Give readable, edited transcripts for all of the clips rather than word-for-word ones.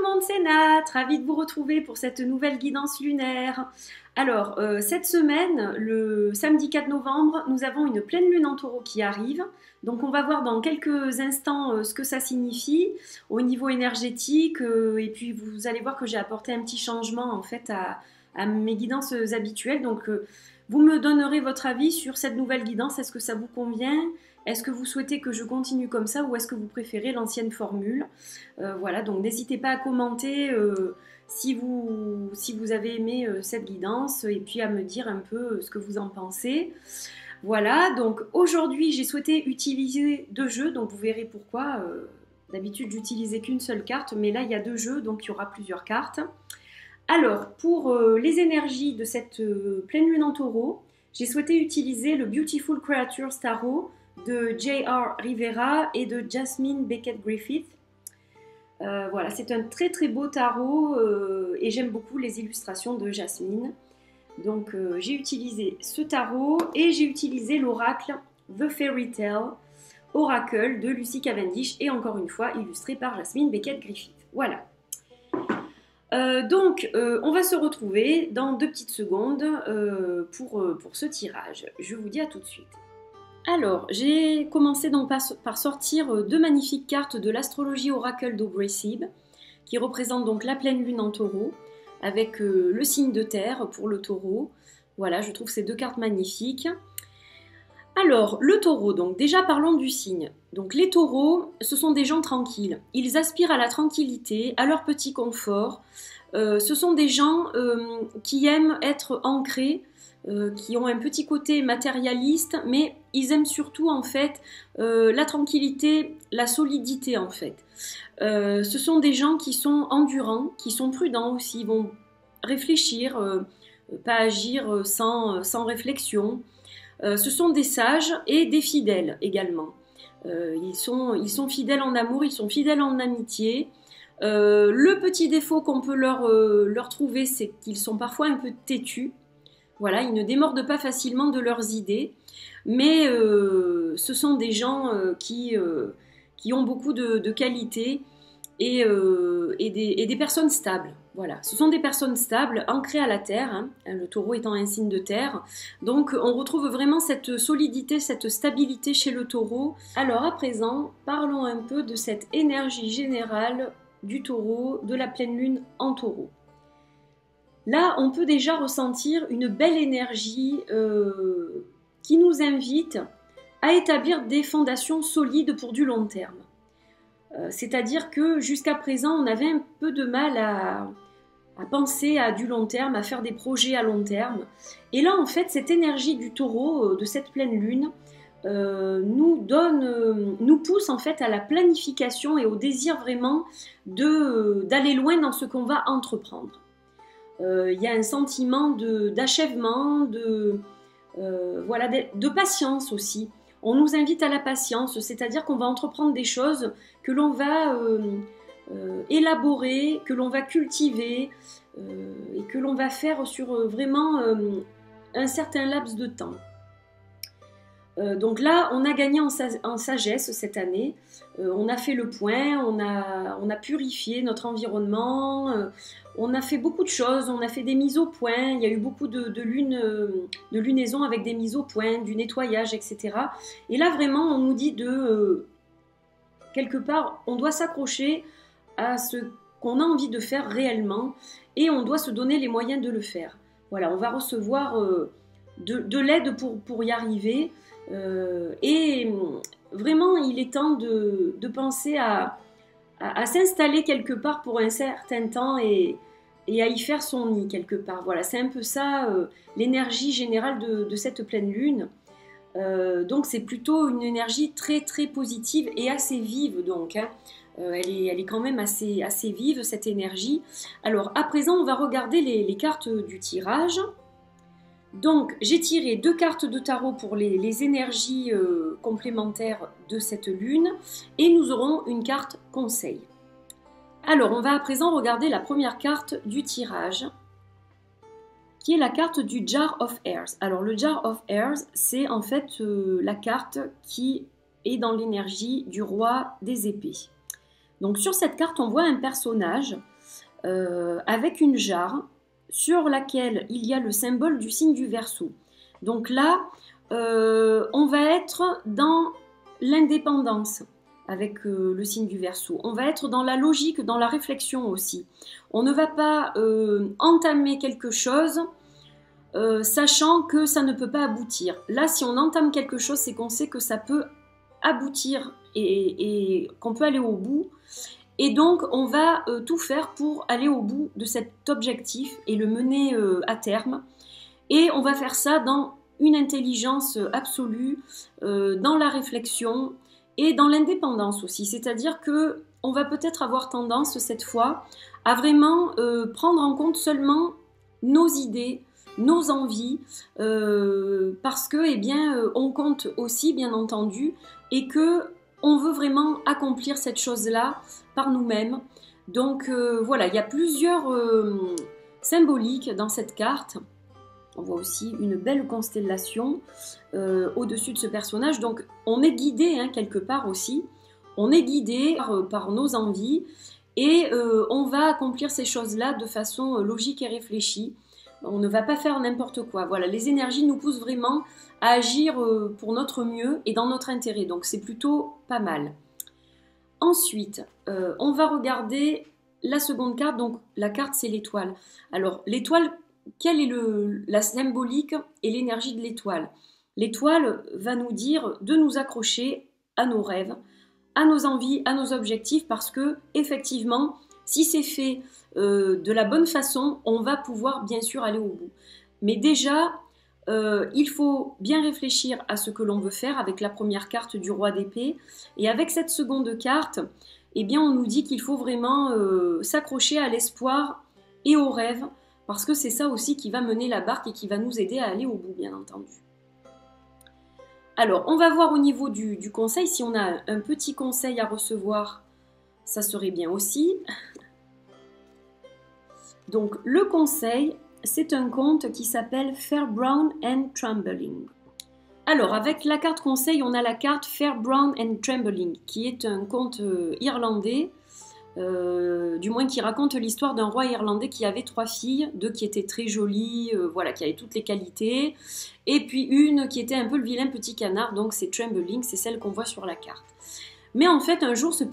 monde, c'est Nat, ravie de vous retrouver pour cette nouvelle guidance lunaire. Alors, cette semaine, le samedi 4 novembre, nous avons une pleine lune en taureau qui arrive. Donc on va voir dans quelques instants ce que ça signifie au niveau énergétique. Et puis vous allez voir que j'ai apporté un petit changement en fait à mes guidances habituelles. Donc vous me donnerez votre avis sur cette nouvelle guidance. Est-ce que ça vous convient ? Est-ce que vous souhaitez que je continue comme ça ou est-ce que vous préférez l'ancienne formule ? Voilà, donc n'hésitez pas à commenter si vous avez aimé cette guidance et puis à me dire un peu ce que vous en pensez. Voilà, donc aujourd'hui j'ai souhaité utiliser deux jeux, donc vous verrez pourquoi. D'habitude j'utilisais qu'une seule carte, mais là il y a deux jeux, donc il y aura plusieurs cartes. Alors, pour les énergies de cette pleine lune en taureau, j'ai souhaité utiliser le Beautiful Creatures Tarot de J.R. Rivera et de Jasmine Beckett Griffith. Voilà, c'est un très très beau tarot et j'aime beaucoup les illustrations de Jasmine. Donc j'ai utilisé ce tarot et j'ai utilisé l'oracle The Fairy Tale, oracle de Lucy Cavendish et encore une fois illustré par Jasmine Beckett Griffith. Voilà. Donc on va se retrouver dans 2 petites secondes pour ce tirage. Je vous dis à tout de suite. Alors, j'ai commencé donc par sortir 2 magnifiques cartes de l'astrologie oracle d'Aubrey Sieb, qui représentent donc la pleine lune en taureau, avec le signe de terre pour le taureau. Voilà, je trouve ces 2 cartes magnifiques. Alors, le taureau, donc déjà parlons du signe. Donc les taureaux, ce sont des gens tranquilles. Ils aspirent à la tranquillité, à leur petit confort. Ce sont des gens qui aiment être ancrés, qui ont un petit côté matérialiste, mais ils aiment surtout en fait la tranquillité, la solidité en fait. Ce sont des gens qui sont endurants, qui sont prudents aussi, ils vont réfléchir, pas agir sans réflexion. Ce sont des sages et des fidèles également. Ils sont fidèles en amour, ils sont fidèles en amitié. Le petit défaut qu'on peut leur trouver, c'est qu'ils sont parfois un peu têtus. Voilà, ils ne démordent pas facilement de leurs idées, mais ce sont des gens qui ont beaucoup de qualités et des personnes stables. Voilà, ce sont des personnes stables, ancrées à la terre, hein, le taureau étant un signe de terre. Donc on retrouve vraiment cette solidité, cette stabilité chez le taureau. Alors à présent, parlons un peu de cette énergie générale du taureau, de la pleine lune en taureau. Là, on peut déjà ressentir une belle énergie qui nous invite à établir des fondations solides pour du long terme. C'est-à-dire que jusqu'à présent, on avait un peu de mal à penser à du long terme, à faire des projets à long terme. Et là, en fait, cette énergie du taureau, de cette pleine lune, nous pousse en fait à la planification et au désir vraiment d'aller loin dans ce qu'on va entreprendre. Il y a un sentiment d'achèvement, de patience aussi. On nous invite à la patience, c'est-à-dire qu'on va entreprendre des choses que l'on va élaborer, que l'on va cultiver et que l'on va faire sur vraiment un certain laps de temps. Donc là, on a gagné en sagesse cette année. On a fait le point, on a purifié notre environnement, on a fait beaucoup de choses, on a fait des mises au point. Il y a eu beaucoup de lunaisons avec des mises au point, du nettoyage, etc. Et là, vraiment, on nous dit quelque part, on doit s'accrocher à ce qu'on a envie de faire réellement et on doit se donner les moyens de le faire. Voilà, on va recevoir de l'aide pour y arriver. Et vraiment, il est temps de penser à s'installer quelque part pour un certain temps et à y faire son nid quelque part. Voilà, c'est un peu ça l'énergie générale de cette pleine lune. Donc c'est plutôt une énergie très très positive et assez vive donc. Hein. Elle est quand même assez vive cette énergie. Alors à présent, on va regarder les cartes du tirage. Donc, j'ai tiré 2 cartes de tarot pour les énergies complémentaires de cette lune et nous aurons une carte conseil. Alors, on va à présent regarder la première carte du tirage qui est la carte du Jar of Airs. Alors, le Jar of Airs, c'est en fait la carte qui est dans l'énergie du roi des épées. Donc, sur cette carte, on voit un personnage avec une jarre sur laquelle il y a le symbole du signe du Verseau. Donc là, on va être dans l'indépendance avec le signe du Verseau. On va être dans la logique, dans la réflexion aussi. On ne va pas entamer quelque chose sachant que ça ne peut pas aboutir. Là, si on entame quelque chose, c'est qu'on sait que ça peut aboutir et qu'on peut aller au bout. Et donc, on va tout faire pour aller au bout de cet objectif et le mener à terme. Et on va faire ça dans une intelligence absolue, dans la réflexion et dans l'indépendance aussi. C'est-à-dire que on va peut-être avoir tendance cette fois à vraiment prendre en compte seulement nos idées, nos envies, parce que, eh bien, on compte aussi, bien entendu, et que on veut vraiment accomplir cette chose-là par nous-mêmes. Donc voilà, il y a plusieurs symboliques dans cette carte. On voit aussi une belle constellation au-dessus de ce personnage. Donc on est guidé quelque part aussi. On est guidé par nos envies et on va accomplir ces choses-là de façon logique et réfléchie. On ne va pas faire n'importe quoi. Voilà, les énergies nous poussent vraiment à agir pour notre mieux et dans notre intérêt. Donc c'est plutôt pas mal. Ensuite, on va regarder la seconde carte. Donc la carte, c'est l'étoile. Alors l'étoile, quelle est la symbolique et l'énergie de l'étoile? L'étoile va nous dire de nous accrocher à nos rêves, à nos envies, à nos objectifs, parce que effectivement, si c'est fait de la bonne façon, on va pouvoir bien sûr aller au bout. Mais déjà, il faut bien réfléchir à ce que l'on veut faire avec la première carte du roi d'épée. Et avec cette seconde carte, eh bien, on nous dit qu'il faut vraiment s'accrocher à l'espoir et au rêve, parce que c'est ça aussi qui va mener la barque et qui va nous aider à aller au bout, bien entendu. Alors, on va voir au niveau du conseil, si on a un petit conseil à recevoir, ça serait bien aussi. Donc, le conseil, c'est un conte qui s'appelle Fair, Brown and Trembling. Alors, avec la carte conseil, on a la carte Fair, Brown and Trembling, qui est un conte irlandais, du moins qui raconte l'histoire d'un roi irlandais qui avait 3 filles, 2 qui étaient très jolies, voilà, qui avaient toutes les qualités, et puis une qui était un peu le vilain petit canard, donc c'est Trembling, c'est celle qu'on voit sur la carte. Mais en fait, un jour, ce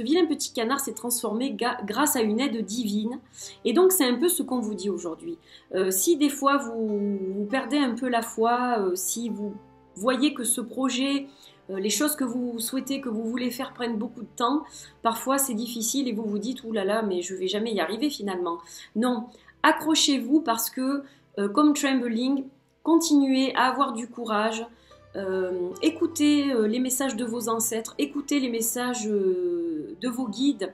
vilain petit canard s'est transformé grâce à une aide divine. Et donc, c'est un peu ce qu'on vous dit aujourd'hui. Si des fois, vous perdez un peu la foi, si vous voyez que ce projet, les choses que vous souhaitez, que vous voulez faire prennent beaucoup de temps, parfois c'est difficile et vous vous dites « Ouh là là, mais je ne vais jamais y arriver finalement ». Non, accrochez-vous parce que, comme Trembling, continuez à avoir du courage. Écoutez les messages de vos ancêtres, écoutez les messages de vos guides,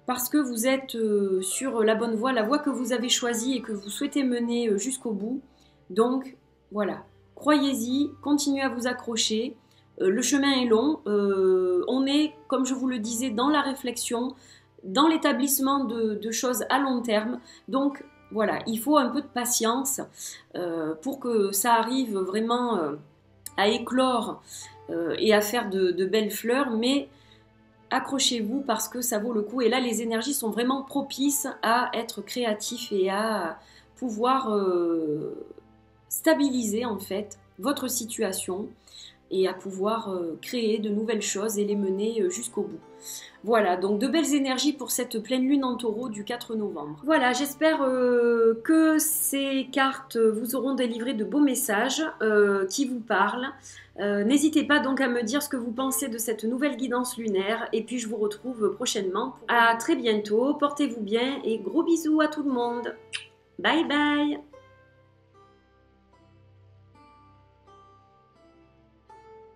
parce que vous êtes sur la bonne voie, la voie que vous avez choisie et que vous souhaitez mener jusqu'au bout. Donc voilà, croyez-y, continuez à vous accrocher, le chemin est long, on est, comme je vous le disais, dans la réflexion, dans l'établissement de choses à long terme, donc voilà, il faut un peu de patience pour que ça arrive vraiment à éclore et à faire de belles fleurs, mais accrochez-vous parce que ça vaut le coup. Et là, les énergies sont vraiment propices à être créatifs et à pouvoir stabiliser en fait votre situation et à pouvoir créer de nouvelles choses et les mener jusqu'au bout. Voilà, donc de belles énergies pour cette pleine lune en taureau du 4 novembre. Voilà, j'espère que ces cartes vous auront délivré de beaux messages qui vous parlent. N'hésitez pas donc à me dire ce que vous pensez de cette nouvelle guidance lunaire et puis je vous retrouve prochainement. À très bientôt, portez-vous bien et gros bisous à tout le monde. Bye bye.